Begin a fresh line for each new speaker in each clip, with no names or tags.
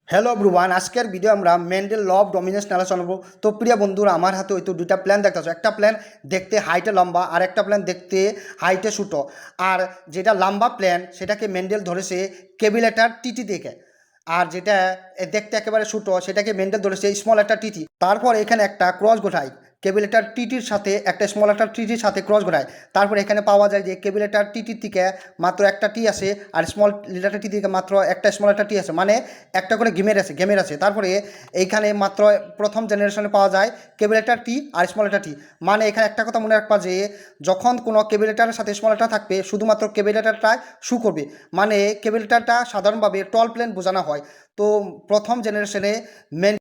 Hello ব্রুবান, আজকের video আমরা Mendel law of dominance আলোচনা করব। তো প্রিয় বন্ধুরা, আমার হাতে হয়তো দুইটা প্ল্যান দেখতে পাচ্ছ। একটা প্ল্যান দেখতে হাইটে লম্বা আর একটা প্ল্যান দেখতে হাইটে ছোটো। আর যেটা লম্বা প্ল্যান সেটাকে মেন্ডেল ধরেছে কেবিলেটার টিটি দেখে, আর যেটা দেখতে একেবারে ছোটো সেটাকে মেন্ডেল ধরেছে স্মল একটা টিটি। তারপর এখানে একটা ক্রস ঘটায় কেবিলেটার টিটির সাথে, একটা স্মল একটা টিটির সাথে ক্রস ঘটায়। তারপর এখানে পাওয়া যায় যে কেবিলেটার টিটির থেকে মাত্র একটা টি আছে আর স্মল লিটার টি থেকে মাত্র একটা স্মল একটা টি আছে, মানে একটা করে গেমের আছে। তারপরে এইখানে মাত্র প্রথম জেনারেশনে পাওয়া যায় কেবিলেটার টি আর স্মল লেটার টি। মানে এখানে একটা কথা মনে রাখবা যে যখন কোনো কেবিলেটারের সাথে স্মল লেটার থাকবে শুধুমাত্র কেবিলেটারটা শু করবে, মানে কেবিলেটারটা সাধারণভাবে টল প্লেন বোঝানো হয়। তো প্রথম জেনারেশনে মেন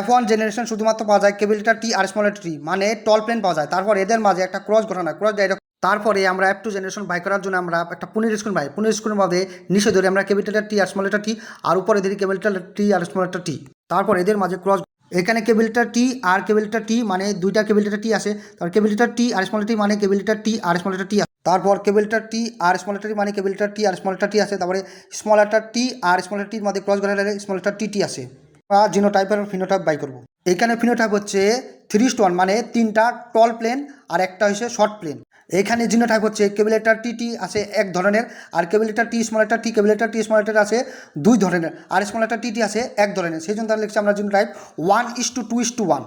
F1 জেনারেশন শুধুমাত্র পাওয়া যায় কেবিলেটার টি আর স্মল লেটার টি, মানে টল প্লেন পাওয়া যায়। তারপর এদের মাঝে একটা ক্রস ঘটনা, ক্রস ডাইরেক্ট। তারপরে আমরা F2 জেনারেশন বাই করার জন্য আমরা একটা পুনের স্ক্রিন পাই। পুনের স্ক্রিনের মধ্যে নিচে ধরে আমরা কেবিলেটার টি আর স্মল লেটার টি, আর উপরে ধরি কেবিলেটার টি আর স্মল লেটার টি। তারপর এদের মাঝে ক্রস, এখানে কেবিলেটার টি আর কেবিলেটার টি মানে দুইটা কেবিলেটার টি আসে। তারপর কেবিলেটার টি আর স্মল টি মানে কেবিলেটার টি আর স্মল লেটার টি। তারপর কেবিলেটার টি আর স্মল লেটার টি মানে কেবিলেটার টি আর স্মল লেটার টি আছে। তারপরে স্মল লেটার টি আর স্মল লেটার টির মধ্যে ক্রস ঘটালে স্মল লেটার টি টি আসে। আমরা জিনোটাইপ আর ফিনোটাইপ বাই করব। এইখানে ফিনোটাইপ হচ্ছে 3:1, মানে তিনটা টল প্লেন আর একটা হচ্ছে শর্ট প্লেন। এখানে জিনোটাইপ হচ্ছে কেবিলেটার টি টি আছে এক ধরনের, আর কেবিলেটার টি স্মল লেটার টি, কেবিলেটার টি স্মল লেটার আছে দুই ধরনের, আর স্মল লেটার টি টি আছে এক ধরনের। সেই জন্য তাহলে লিখছি আমরা জিনোটাইপ 1:2:1।